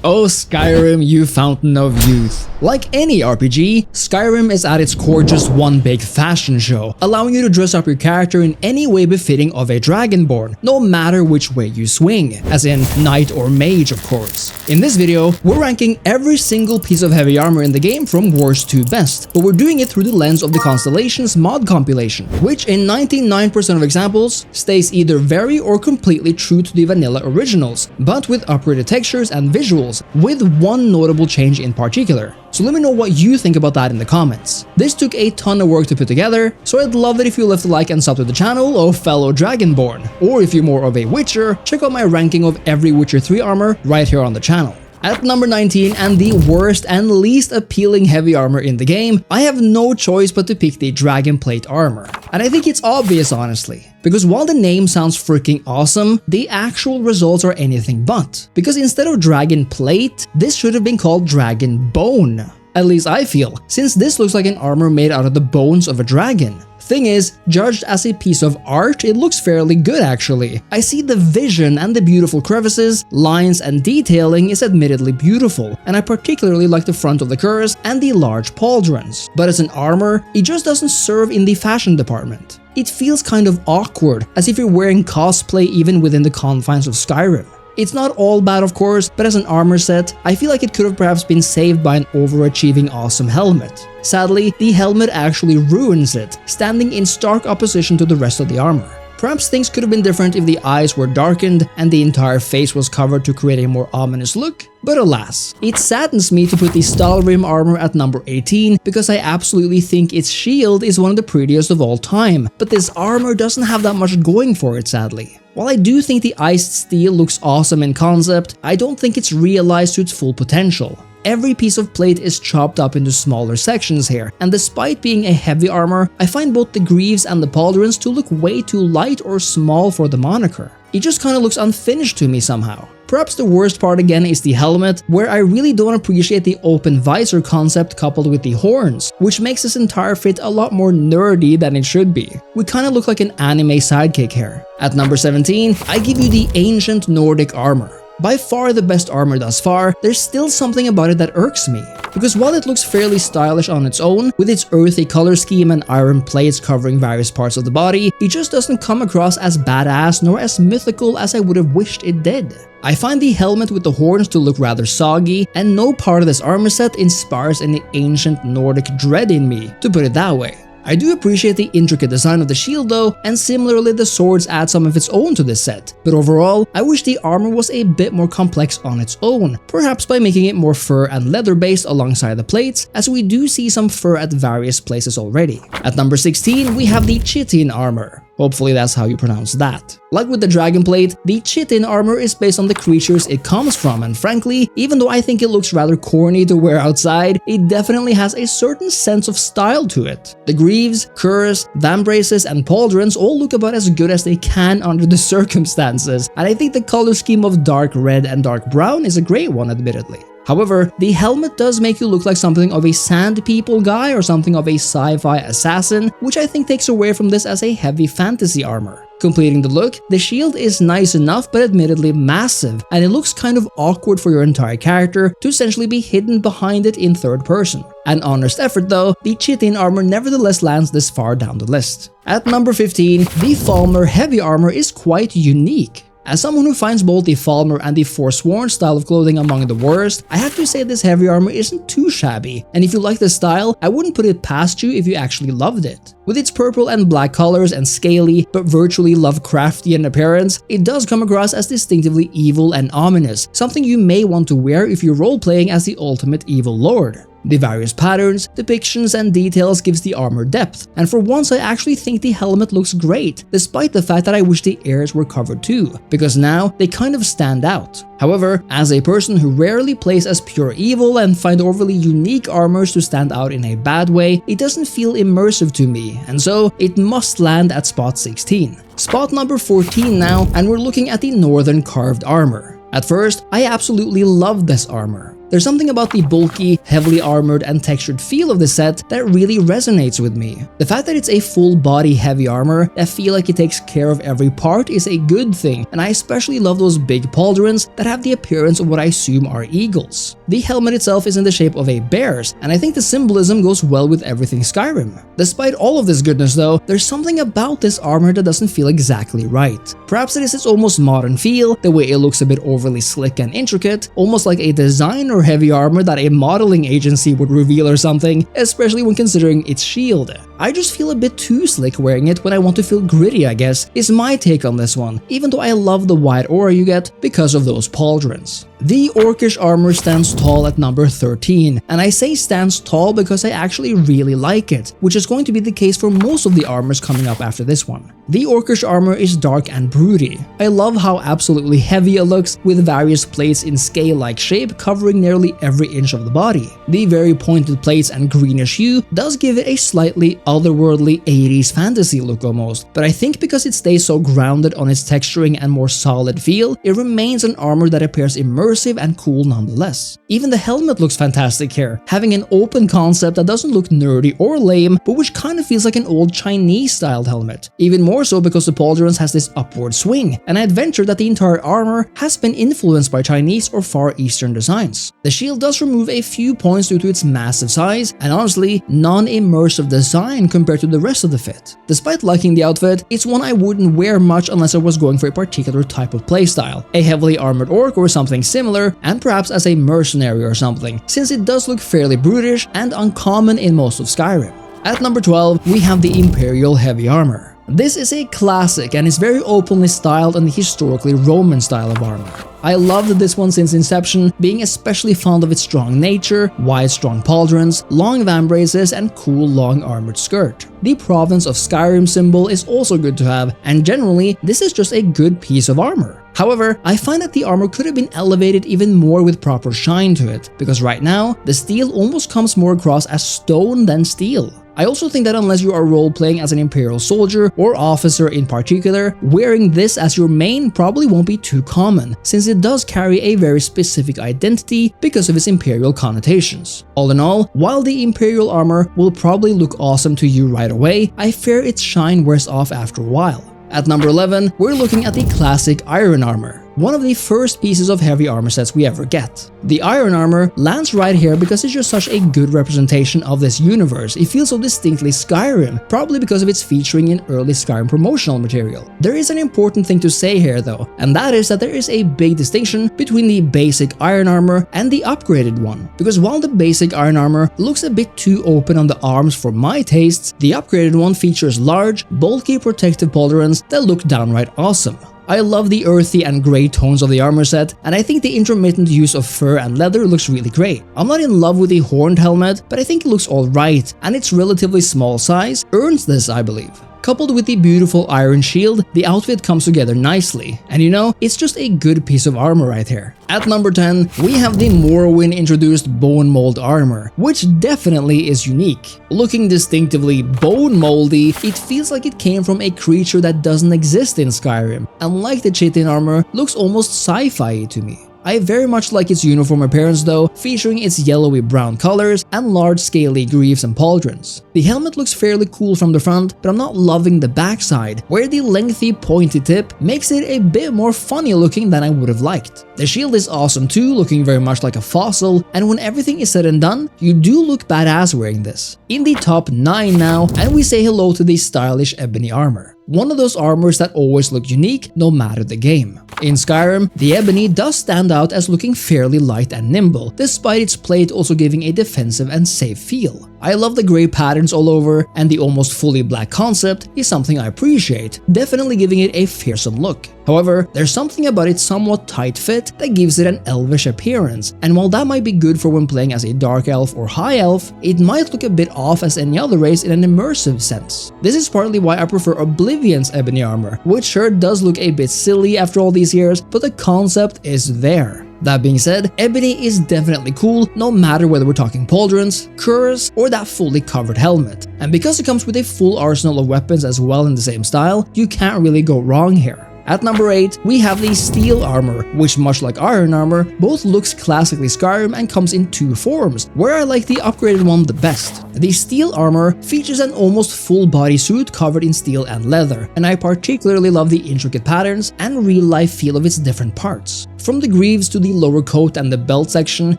Oh Skyrim, you fountain of youth. Like any RPG, Skyrim is at its core just one big fashion show, allowing you to dress up your character in any way befitting of a dragonborn, no matter which way you swing, as in knight or mage of course. In this video, we're ranking every single piece of heavy armor in the game from worst to best, but we're doing it through the lens of the Constellations mod compilation, which in 99% of examples stays either very or completely true to the vanilla originals, but with upgraded textures and visuals, with one notable change in particular. So let me know what you think about that in the comments. This took a ton of work to put together, so I'd love it if you left a like and sub to the channel, oh fellow Dragonborn. Or if you're more of a Witcher, check out my ranking of every Witcher 3 armor right here on the channel. At number 19, and the worst and least appealing heavy armor in the game, I have no choice but to pick the Dragon Plate armor. And I think it's obvious honestly, because while the name sounds freaking awesome, the actual results are anything but. Because instead of Dragon Plate, this should have been called Dragon Bone. At least I feel, since this looks like an armor made out of the bones of a dragon. Thing is, judged as a piece of art, it looks fairly good actually. I see the vision and the beautiful crevices, lines and detailing is admittedly beautiful, and I particularly like the front of the cuirass and the large pauldrons. But as an armor, it just doesn't serve in the fashion department. It feels kind of awkward, as if you're wearing cosplay even within the confines of Skyrim. It's not all bad of course, but as an armor set, I feel like it could have perhaps been saved by an overachieving awesome helmet. Sadly, the helmet actually ruins it, standing in stark opposition to the rest of the armor. Perhaps things could have been different if the eyes were darkened and the entire face was covered to create a more ominous look, but alas. It saddens me to put the Skyrim armor at number 18 because I absolutely think its shield is one of the prettiest of all time, but this armor doesn't have that much going for it sadly. While I do think the iced steel looks awesome in concept, I don't think it's realized to its full potential. Every piece of plate is chopped up into smaller sections here, and despite being a heavy armor, I find both the greaves and the pauldrons to look way too light or small for the moniker. It just kinda looks unfinished to me somehow. Perhaps the worst part again is the helmet, where I really don't appreciate the open visor concept coupled with the horns, which makes this entire fit a lot more nerdy than it should be. We kinda look like an anime sidekick here. At number 17, I give you the ancient Nordic armor. By far the best armor thus far, there's still something about it that irks me. Because while it looks fairly stylish on its own, with its earthy color scheme and iron plates covering various parts of the body, it just doesn't come across as badass nor as mythical as I would have wished it did. I find the helmet with the horns to look rather soggy, and no part of this armor set inspires any ancient Nordic dread in me, to put it that way. I do appreciate the intricate design of the shield though, and similarly the swords add some of its own to this set, but overall, I wish the armor was a bit more complex on its own, perhaps by making it more fur and leather based alongside the plates, as we do see some fur at various places already. At number 16, we have the Chitin armor. Hopefully that's how you pronounce that. Like with the Dragon Plate, the Chitin armor is based on the creatures it comes from, and frankly, even though I think it looks rather corny to wear outside, it definitely has a certain sense of style to it. The greaves, cuirass, vambraces, and pauldrons all look about as good as they can under the circumstances, and I think the color scheme of dark red and dark brown is a great one admittedly. However, the helmet does make you look like something of a sand people guy or something of a sci-fi assassin, which I think takes away from this as a heavy fantasy armor. Completing the look, the shield is nice enough but admittedly massive, and it looks kind of awkward for your entire character to essentially be hidden behind it in third person. An honest effort though, the Chitin armor nevertheless lands this far down the list. At number 15, the Falmer heavy armor is quite unique. As someone who finds both the Falmer and the Forsworn style of clothing among the worst, I have to say this heavy armor isn't too shabby, and if you like the style, I wouldn't put it past you if you actually loved it. With its purple and black colors and scaly, but virtually Lovecraftian appearance, it does come across as distinctively evil and ominous, something you may want to wear if you're role-playing as the ultimate evil lord. The various patterns, depictions, and details gives the armor depth, and for once I actually think the helmet looks great, despite the fact that I wish the ears were covered too, because now they kind of stand out. However, as a person who rarely plays as pure evil and find overly unique armors to stand out in a bad way, it doesn't feel immersive to me, and so it must land at spot 16. Spot number 14 now, and we're looking at the Northern Carved armor. At first, I absolutely love this armor. There's something about the bulky, heavily armored and textured feel of the set that really resonates with me. The fact that it's a full body heavy armor that feel like it takes care of every part is a good thing, and I especially love those big pauldrons that have the appearance of what I assume are eagles. The helmet itself is in the shape of a bear's, and I think the symbolism goes well with everything Skyrim. Despite all of this goodness though, there's something about this armor that doesn't feel exactly right. Perhaps it is its almost modern feel, the way it looks a bit overly slick and intricate, almost like a designer heavy armor that a modeling agency would reveal or something, especially when considering its shield. I just feel a bit too slick wearing it when I want to feel gritty, I guess, is my take on this one, even though I love the wide aura you get because of those pauldrons. The Orcish armor stands tall at number 13, and I say stands tall because I actually really like it, which is going to be the case for most of the armors coming up after this one. The Orcish armor is dark and broody. I love how absolutely heavy it looks, with various plates in scale-like shape covering nearly every inch of the body. The very pointed plates and greenish hue does give it a slightly otherworldly 80s fantasy look almost, but I think because it stays so grounded on its texturing and more solid feel, it remains an armor that appears immersive and cool nonetheless. Even the helmet looks fantastic here, having an open concept that doesn't look nerdy or lame, but which kind of feels like an old Chinese styled helmet. Even more so because the pauldrons has this upward swing, and I'd venture that the entire armor has been influenced by Chinese or Far Eastern designs. The shield does remove a few points due to its massive size, and honestly, non-immersive design compared to the rest of the fit. Despite liking the outfit, it's one I wouldn't wear much unless I was going for a particular type of playstyle, a heavily armored orc or something similar, and perhaps as a mercenary or something, since it does look fairly brutish and uncommon in most of Skyrim. At number 12, we have the Imperial Heavy Armor. This is a classic and is very openly styled in the historically Roman style of armor. I loved this one since inception, being especially fond of its strong nature, wide strong pauldrons, long vambraces, and cool long armored skirt. The Province of Skyrim symbol is also good to have, and generally, this is just a good piece of armor. However, I find that the armor could have been elevated even more with proper shine to it, because right now, the steel almost comes more across as stone than steel. I also think that unless you are role-playing as an Imperial soldier or officer in particular, wearing this as your main probably won't be too common, since it does carry a very specific identity because of its Imperial connotations. All in all, while the Imperial armor will probably look awesome to you right away, I fear its shine wears off after a while. At number 11, we're looking at the classic Iron Armor, one of the first pieces of heavy armor sets we ever get. The Iron Armor lands right here because it's just such a good representation of this universe. It feels so distinctly Skyrim, probably because of its featuring in early Skyrim promotional material. There is an important thing to say here though, and that is that there is a big distinction between the basic Iron Armor and the upgraded one. Because while the basic Iron Armor looks a bit too open on the arms for my tastes, the upgraded one features large, bulky protective pauldrons that look downright awesome. I love the earthy and grey tones of the armor set, and I think the intermittent use of fur and leather looks really great. I'm not in love with the horned helmet, but I think it looks alright, and its relatively small size earns this, I believe. Coupled with the beautiful iron shield, the outfit comes together nicely, and you know, it's just a good piece of armor right here. At number 10, we have the Morrowind-introduced bone mold armor, which definitely is unique. Looking distinctively bone moldy, it feels like it came from a creature that doesn't exist in Skyrim, and like the Chitin armor, looks almost sci-fi to me. I very much like its uniform appearance though, featuring its yellowy brown colors and large scaly greaves and pauldrons. The helmet looks fairly cool from the front, but I'm not loving the backside, where the lengthy pointy tip makes it a bit more funny looking than I would have liked. The shield is awesome too, looking very much like a fossil, and when everything is said and done, you do look badass wearing this. In the top 9 now, and we say hello to the stylish ebony armor. One of those armors that always look unique no matter the game. In Skyrim, the ebony does stand out as looking fairly light and nimble, despite its plate also giving a defensive and safe feel. I love the grey patterns all over, and the almost fully black concept is something I appreciate, definitely giving it a fearsome look. However, there's something about its somewhat tight fit that gives it an elvish appearance, and while that might be good for when playing as a dark elf or high elf, it might look a bit off as any other race in an immersive sense. This is partly why I prefer Oblivion's ebony armor, which sure does look a bit silly after all these years, but the concept is there. That being said, ebony is definitely cool no matter whether we're talking pauldrons, curs, or that fully covered helmet. And because it comes with a full arsenal of weapons as well in the same style, you can't really go wrong here. At number 8, we have the Steel Armor, which much like Iron Armor, both looks classically Skyrim and comes in two forms, where I like the upgraded one the best. The Steel Armor features an almost full body suit covered in steel and leather, and I particularly love the intricate patterns and real-life feel of its different parts. From the greaves to the lower coat and the belt section,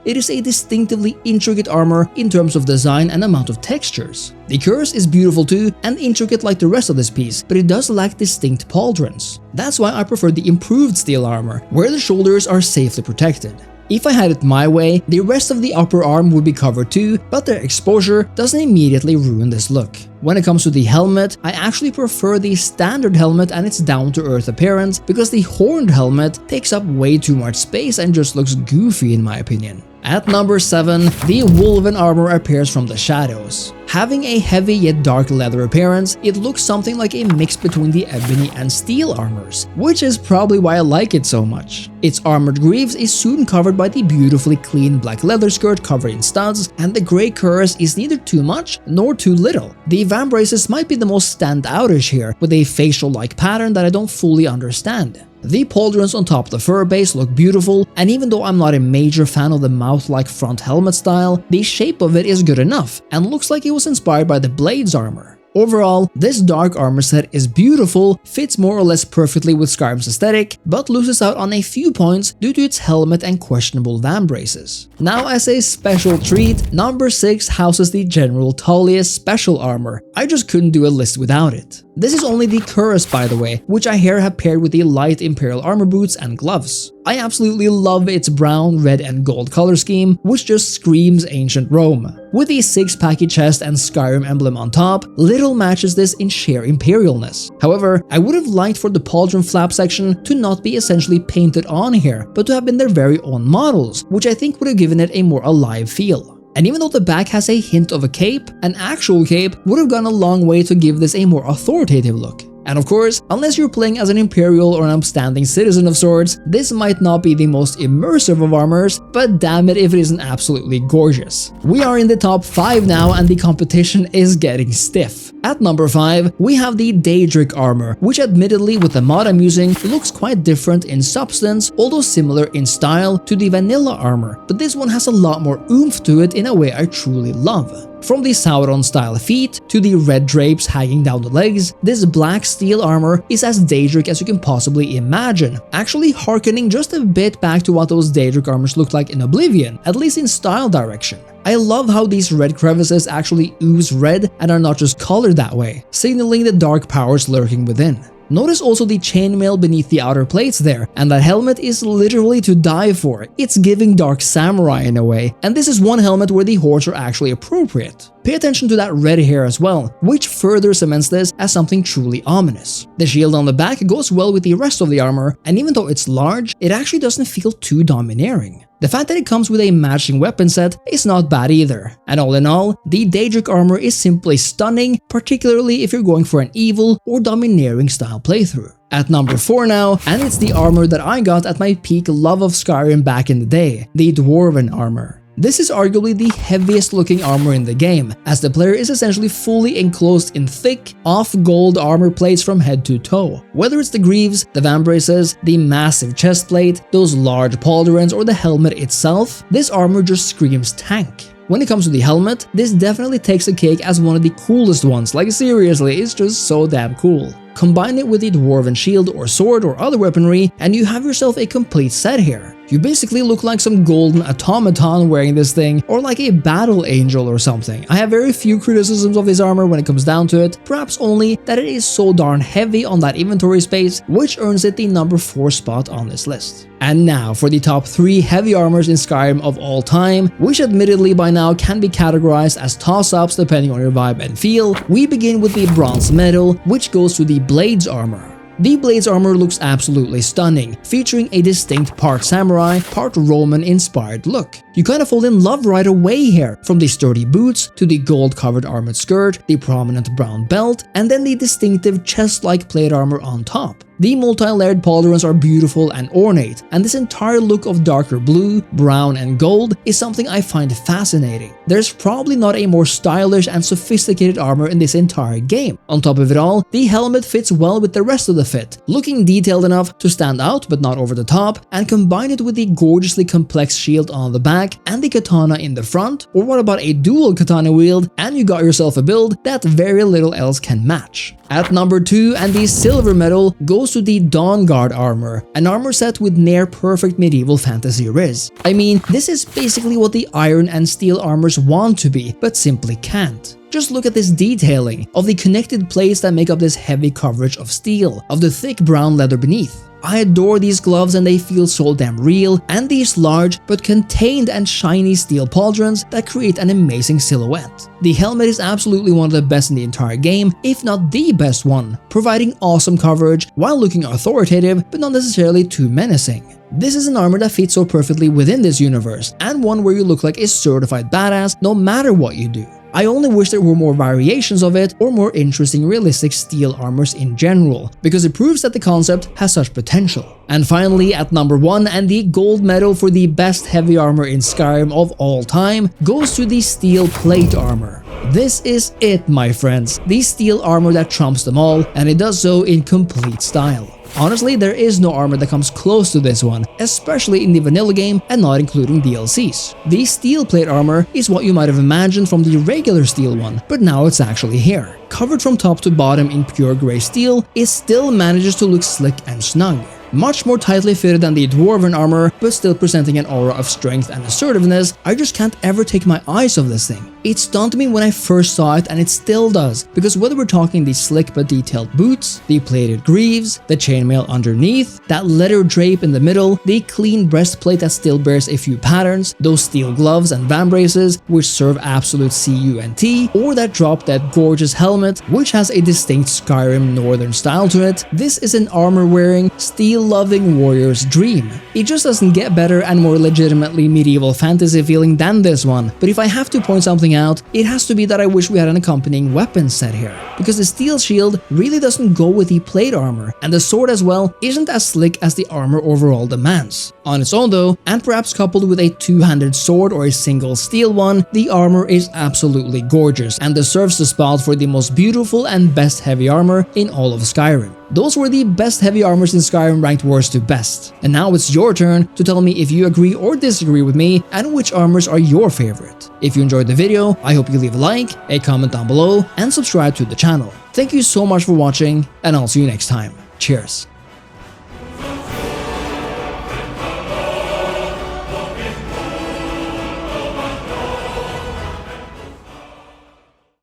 it is a distinctively intricate armor in terms of design and amount of textures. The curse is beautiful too and intricate like the rest of this piece, but it does lack distinct pauldrons. That's why I prefer the improved steel armor, where the shoulders are safely protected. If I had it my way, the rest of the upper arm would be covered too, but their exposure doesn't immediately ruin this look. When it comes to the helmet, I actually prefer the standard helmet and its down-to-earth appearance because the horned helmet takes up way too much space and just looks goofy in my opinion. At number 7, the Woven Armor appears from the shadows. Having a heavy yet dark leather appearance, it looks something like a mix between the ebony and steel armors, which is probably why I like it so much. Its armored greaves is soon covered by the beautifully clean black leather skirt covered in studs, and the grey curse is neither too much nor too little. The vambraces might be the most standoutish here, with a facial-like pattern that I don't fully understand. The pauldrons on top of the fur base look beautiful, and even though I'm not a major fan of the mouth-like front helmet style, the shape of it is good enough and looks like it was inspired by the Blades armor. Overall, this dark armor set is beautiful, fits more or less perfectly with Skyrim's aesthetic, but loses out on a few points due to its helmet and questionable vambraces. Now, as a special treat, number 6 houses the General Tullius Special Armor. I just couldn't do a list without it. This is only the Cuirass, by the way, which I here have paired with the light Imperial armor boots and gloves. I absolutely love its brown, red, and gold color scheme, which just screams ancient Rome. With the 6-packy chest and Skyrim emblem on top, little matches this in sheer imperialness. However, I would have liked for the pauldron flap section to not be essentially painted on here, but to have been their very own models, which I think would have given it a more alive feel. And even though the back has a hint of a cape, an actual cape would have gone a long way to give this a more authoritative look. And of course, unless you're playing as an Imperial or an upstanding citizen of sorts, this might not be the most immersive of armors, but damn it if it isn't absolutely gorgeous. We are in the top 5 now and the competition is getting stiff. At number 5, we have the Daedric Armor, which admittedly with the mod I'm using looks quite different in substance, although similar in style to the vanilla armor, but this one has a lot more oomph to it in a way I truly love. From the Sauron-style feet to the red drapes hanging down the legs, this black steel armor is as Daedric as you can possibly imagine, actually harkening just a bit back to what those Daedric armors looked like in Oblivion, at least in style direction. I love how these red crevices actually ooze red and are not just colored that way, signaling the dark powers lurking within. Notice also the chainmail beneath the outer plates there, and that helmet is literally to die for. It's giving Dark Samurai in a way, and this is one helmet where the horns are actually appropriate. Pay attention to that red hair as well, which further cements this as something truly ominous. The shield on the back goes well with the rest of the armor, and even though it's large, it actually doesn't feel too domineering. The fact that it comes with a matching weapon set is not bad either, and all in all, the Daedric armor is simply stunning, particularly if you're going for an evil or domineering style playthrough. At number 4 now, and it's the armor that I got at my peak love of Skyrim back in the day, the Dwarven Armor. This is arguably the heaviest looking armor in the game, as the player is essentially fully enclosed in thick, off-gold armor plates from head to toe. Whether it's the greaves, the vambraces, the massive chest plate, those large pauldrons, or the helmet itself, this armor just screams tank. When it comes to the helmet, this definitely takes the cake as one of the coolest ones, like seriously, it's just so damn cool. Combine it with the dwarven shield or sword or other weaponry, and you have yourself a complete set here. You basically look like some golden automaton wearing this thing, or like a battle angel or something. I have very few criticisms of this armor when it comes down to it, perhaps only that it is so darn heavy on that inventory space, which earns it the number 4 spot on this list. And now for the top 3 heavy armors in Skyrim of all time, which admittedly by now can be categorized as toss-ups depending on your vibe and feel, we begin with the bronze medal, which goes to the Blades Armor. The Blades Armor looks absolutely stunning, featuring a distinct part samurai, part Roman inspired look. You kind of fall in love right away here, from the sturdy boots to the gold covered armored skirt, the prominent brown belt, and then the distinctive chest-like plate armor on top. The multi-layered pauldrons are beautiful and ornate, and this entire look of darker blue, brown, and gold is something I find fascinating. There's probably not a more stylish and sophisticated armor in this entire game. On top of it all, the helmet fits well with the rest of the fit, looking detailed enough to stand out but not over the top, and combine it with the gorgeously complex shield on the back and the katana in the front, or what about a dual katana wield, and you got yourself a build that very little else can match. At number 2, and the silver medal goes to the Dawnguard armor, an armor set with near perfect medieval fantasy riz. I mean, this is basically what the iron and steel armors want to be, but simply can't. Just look at this detailing of the connected plates that make up this heavy coverage of steel, of the thick brown leather beneath. I adore these gloves and they feel so damn real, and these large but contained and shiny steel pauldrons that create an amazing silhouette. The helmet is absolutely one of the best in the entire game, if not the best one, providing awesome coverage while looking authoritative but not necessarily too menacing. This is an armor that fits so perfectly within this universe, and one where you look like a certified badass no matter what you do. I only wish there were more variations of it or more interesting realistic steel armors in general, because it proves that the concept has such potential. And finally, at number 1, and the gold medal for the best heavy armor in Skyrim of all time, goes to the steel plate armor. This is it, my friends, the steel armor that trumps them all, and it does so in complete style. Honestly, there is no armor that comes close to this one, especially in the vanilla game and not including DLCs. The steel plate armor is what you might have imagined from the regular steel one, but now it's actually here. Covered from top to bottom in pure grey steel, it still manages to look slick and snug. Much more tightly fitted than the dwarven armor, but still presenting an aura of strength and assertiveness. I just can't ever take my eyes off this thing. It stunned me when I first saw it, and it still does, because whether we're talking the slick but detailed boots, the plated greaves, the chainmail underneath, that leather drape in the middle, the clean breastplate that still bears a few patterns, those steel gloves and vambraces which serve absolute CUNT, or that drop-dead gorgeous helmet which has a distinct Skyrim northern style to it, this is an armor-wearing, steel-loving warrior's dream. It just doesn't get better and more legitimately medieval fantasy feeling than this one, but if I have to point something out, it has to be that I wish we had an accompanying weapon set here, because the steel shield really doesn't go with the plate armor, and the sword as well isn't as slick as the armor overall demands. On its own though, and perhaps coupled with a two-handed sword or a single steel one, the armor is absolutely gorgeous and deserves the spot for the most beautiful and best heavy armor in all of Skyrim. Those were the best heavy armors in Skyrim ranked worst to best. And now it's your turn to tell me if you agree or disagree with me and which armors are your favorite. If you enjoyed the video, I hope you leave a like, a comment down below, and subscribe to the channel. Thank you so much for watching, and I'll see you next time. Cheers.